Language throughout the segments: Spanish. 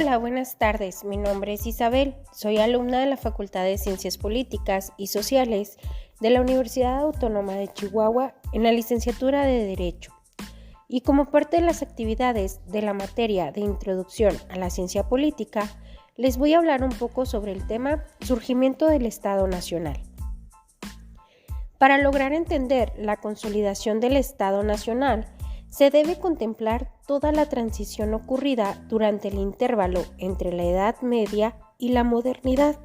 Hola, buenas tardes. Mi nombre es Isabel. Soy alumna de la Facultad de Ciencias Políticas y Sociales de la Universidad Autónoma de Chihuahua en la licenciatura de Derecho. Y como parte de las actividades de la materia de Introducción a la Ciencia Política, les voy a hablar un poco sobre el tema Surgimiento del Estado Nacional. Para lograr entender la consolidación del Estado Nacional, se debe contemplar toda la transición ocurrida durante el intervalo entre la Edad Media y la modernidad.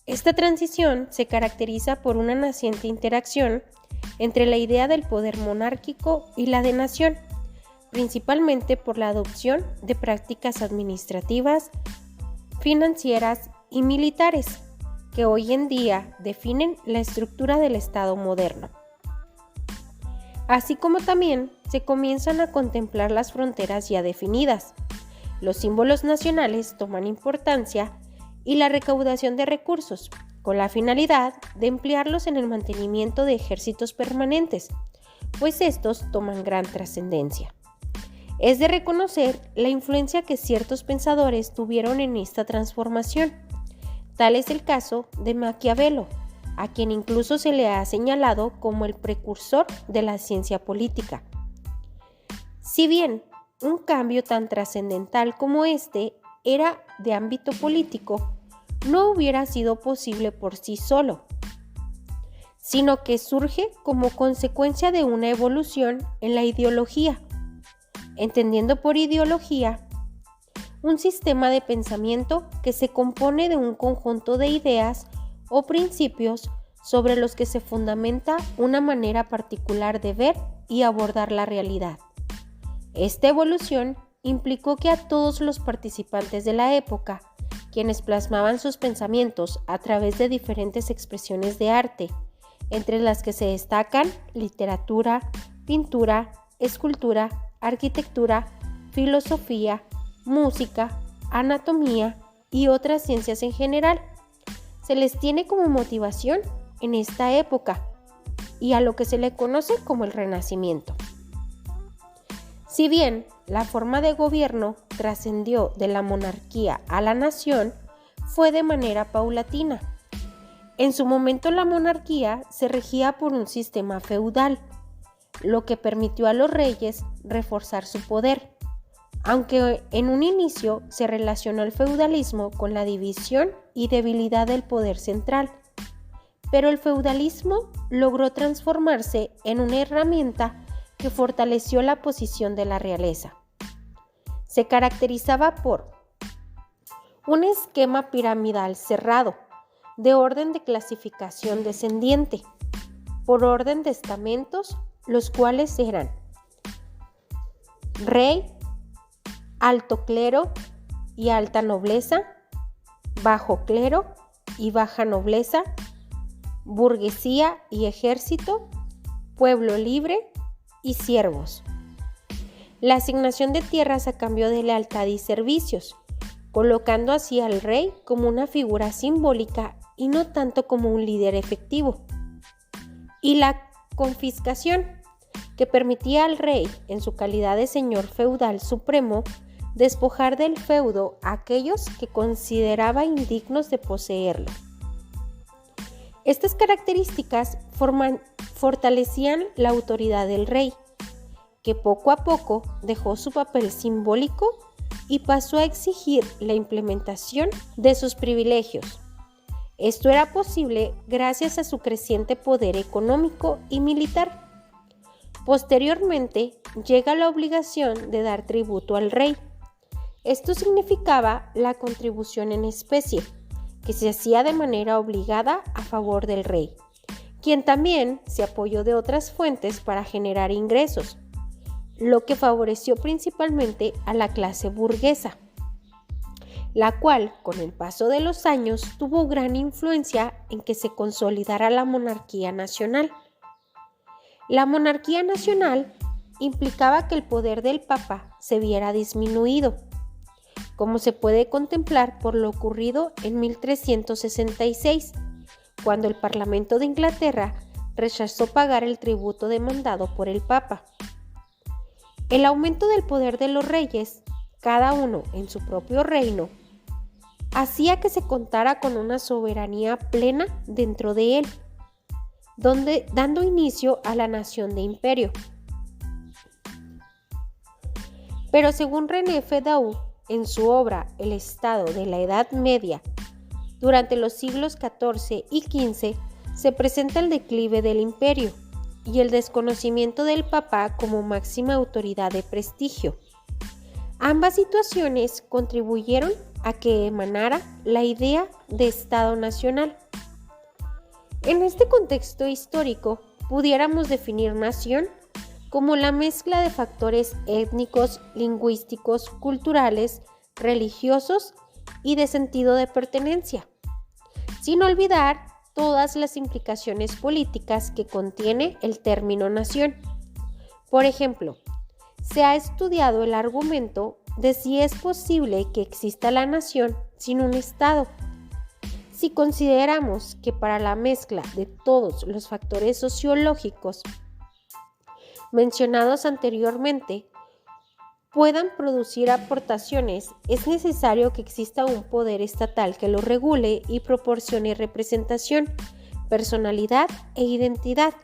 Esta transición se caracteriza por una naciente interacción entre la idea del poder monárquico y la de nación, principalmente por la adopción de prácticas administrativas, financieras y militares, que hoy en día definen la estructura del Estado moderno. Así como también se comienzan a contemplar las fronteras ya definidas. Los símbolos nacionales toman importancia y la recaudación de recursos, con la finalidad de emplearlos en el mantenimiento de ejércitos permanentes, pues estos toman gran trascendencia. Es de reconocer la influencia que ciertos pensadores tuvieron en esta transformación. Tal es el caso de Maquiavelo, a quien incluso se le ha señalado como el precursor de la ciencia política. Si bien un cambio tan trascendental como este era de ámbito político, no hubiera sido posible por sí solo, sino que surge como consecuencia de una evolución en la ideología, entendiendo por ideología un sistema de pensamiento que se compone de un conjunto de ideas o principios sobre los que se fundamenta una manera particular de ver y abordar la realidad. Esta evolución implicó que a todos los participantes de la época, quienes plasmaban sus pensamientos a través de diferentes expresiones de arte, entre las que se destacan literatura, pintura, escultura, arquitectura, filosofía, música, anatomía y otras ciencias en general, se les tiene como motivación en esta época y a lo que se le conoce como el Renacimiento. Si bien la forma de gobierno trascendió de la monarquía a la nación, fue de manera paulatina. En su momento la monarquía se regía por un sistema feudal, lo que permitió a los reyes reforzar su poder, aunque en un inicio se relacionó el feudalismo con la división y debilidad del poder central. Pero el feudalismo logró transformarse en una herramienta que fortaleció la posición de la realeza. Se caracterizaba por un esquema piramidal cerrado, de orden de clasificación descendiente, por orden de estamentos, los cuales eran rey, alto clero y alta nobleza, bajo clero y baja nobleza, burguesía y ejército, pueblo libre y siervos. La asignación de tierras a cambio de lealtad y servicios, colocando así al rey como una figura simbólica y no tanto como un líder efectivo. Y la confiscación, que permitía al rey, en su calidad de señor feudal supremo, despojar del feudo a aquellos que consideraba indignos de poseerlo. Estas características fortalecían la autoridad del rey, que poco a poco dejó su papel simbólico y pasó a exigir la implementación de sus privilegios. Esto era posible gracias a su creciente poder económico y militar. Posteriormente, llega la obligación de dar tributo al rey. Esto significaba la contribución en especie, que se hacía de manera obligada a favor del rey, quien también se apoyó de otras fuentes para generar ingresos, lo que favoreció principalmente a la clase burguesa, la cual, con el paso de los años, tuvo gran influencia en que se consolidara la monarquía nacional. La monarquía nacional implicaba que el poder del Papa se viera disminuido, como se puede contemplar por lo ocurrido en 1366, cuando el Parlamento de Inglaterra rechazó pagar el tributo demandado por el Papa. El aumento del poder de los reyes cada uno en su propio reino, hacía que se contara con una soberanía plena dentro de él, dando inicio a la nación de imperio. Pero según René Fédou, en su obra El Estado de la Edad Media, durante los siglos XIV y XV se presenta el declive del imperio y el desconocimiento del Papa como máxima autoridad de prestigio. Ambas situaciones contribuyeron a que emanara la idea de Estado nacional. En este contexto histórico, pudiéramos definir nación como la mezcla de factores étnicos, lingüísticos, culturales, religiosos y de sentido de pertenencia, sin olvidar todas las implicaciones políticas que contiene el término nación. Por ejemplo, se ha estudiado el argumento de si es posible que exista la nación sin un Estado. Si consideramos que para la mezcla de todos los factores sociológicos mencionados anteriormente puedan producir aportaciones, es necesario que exista un poder estatal que lo regule y proporcione representación, personalidad e identidad.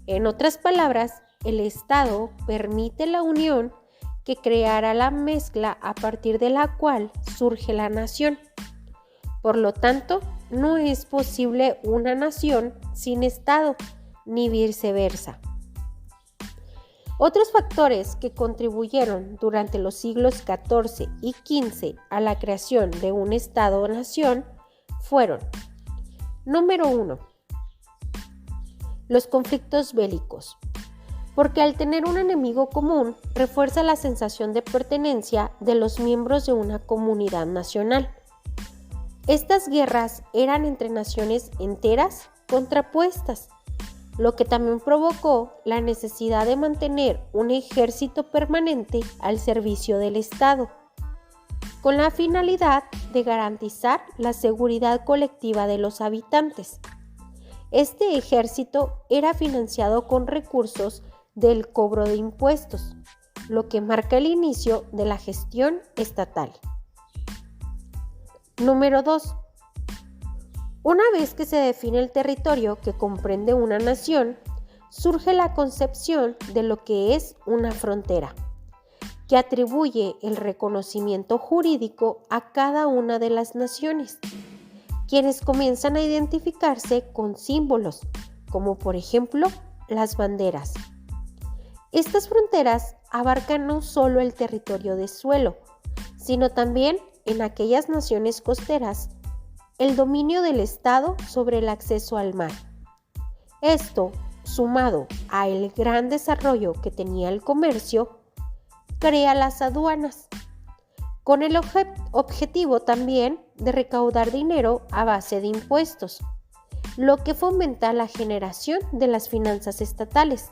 En otras palabras, el Estado permite la unión que creará la mezcla a partir de la cual surge la nación. Por lo tanto, no es posible una nación sin Estado, ni viceversa. Otros factores que contribuyeron durante los siglos XIV y XV a la creación de un Estado-nación fueron: número 1. Los conflictos bélicos, porque al tener un enemigo común refuerza la sensación de pertenencia de los miembros de una comunidad nacional. Estas guerras eran entre naciones enteras contrapuestas, lo que también provocó la necesidad de mantener un ejército permanente al servicio del Estado, con la finalidad de garantizar la seguridad colectiva de los habitantes. Este ejército era financiado con recursos del cobro de impuestos, lo que marca el inicio de la gestión estatal. Número 2. Una vez que se define el territorio que comprende una nación, surge la concepción de lo que es una frontera, que atribuye el reconocimiento jurídico a cada una de las naciones, quienes comienzan a identificarse con símbolos, como por ejemplo las banderas. Estas fronteras abarcan no solo el territorio de suelo, sino también en aquellas naciones costeras el dominio del Estado sobre el acceso al mar. Esto, sumado al gran desarrollo que tenía el comercio, crea las aduanas, con el objetivo también de recaudar dinero a base de impuestos, lo que fomenta la generación de las finanzas estatales,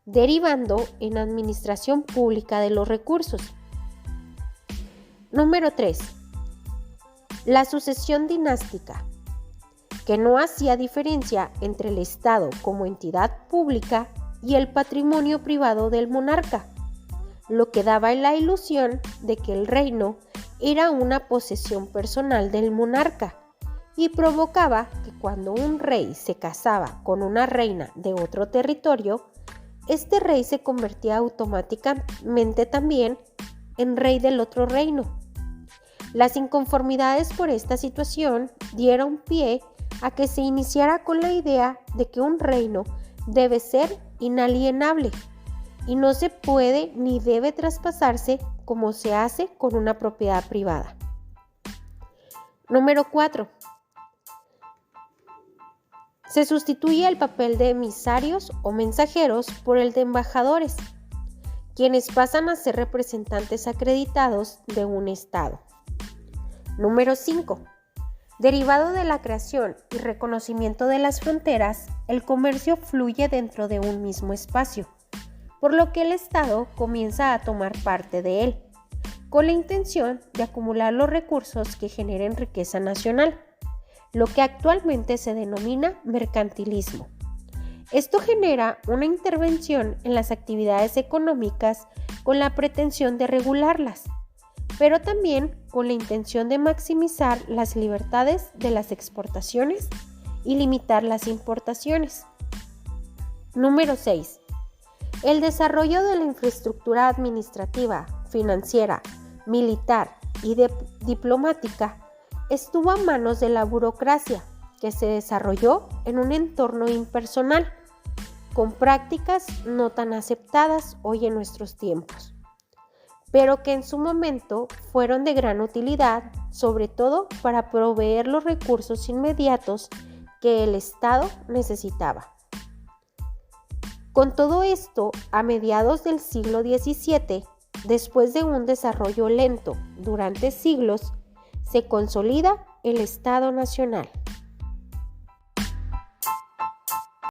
derivando en administración pública de los recursos. Número 3. La sucesión dinástica, que no hacía diferencia entre el Estado como entidad pública y el patrimonio privado del monarca, lo que daba la ilusión de que el reino era una posesión personal del monarca y provocaba que cuando un rey se casaba con una reina de otro territorio, este rey se convertía automáticamente también en rey del otro reino. Las inconformidades por esta situación dieron pie a que se iniciara con la idea de que un reino debe ser inalienable y no se puede ni debe traspasarse como se hace con una propiedad privada. Número 4. Se sustituye el papel de emisarios o mensajeros por el de embajadores, quienes pasan a ser representantes acreditados de un Estado. Número 5. Derivado de la creación y reconocimiento de las fronteras, el comercio fluye dentro de un mismo espacio, por lo que el Estado comienza a tomar parte de él, con la intención de acumular los recursos que generen riqueza nacional, lo que actualmente se denomina mercantilismo. Esto genera una intervención en las actividades económicas con la pretensión de regularlas, pero también con la intención de maximizar las libertades de las exportaciones y limitar las importaciones. Número 6. El desarrollo de la infraestructura administrativa, financiera, militar y diplomática estuvo a manos de la burocracia, que se desarrolló en un entorno impersonal, con prácticas no tan aceptadas hoy en nuestros tiempos, pero que en su momento fueron de gran utilidad, sobre todo para proveer los recursos inmediatos que el Estado necesitaba. Con todo esto, a mediados del siglo XVII, después de un desarrollo lento durante siglos, se consolida el Estado Nacional.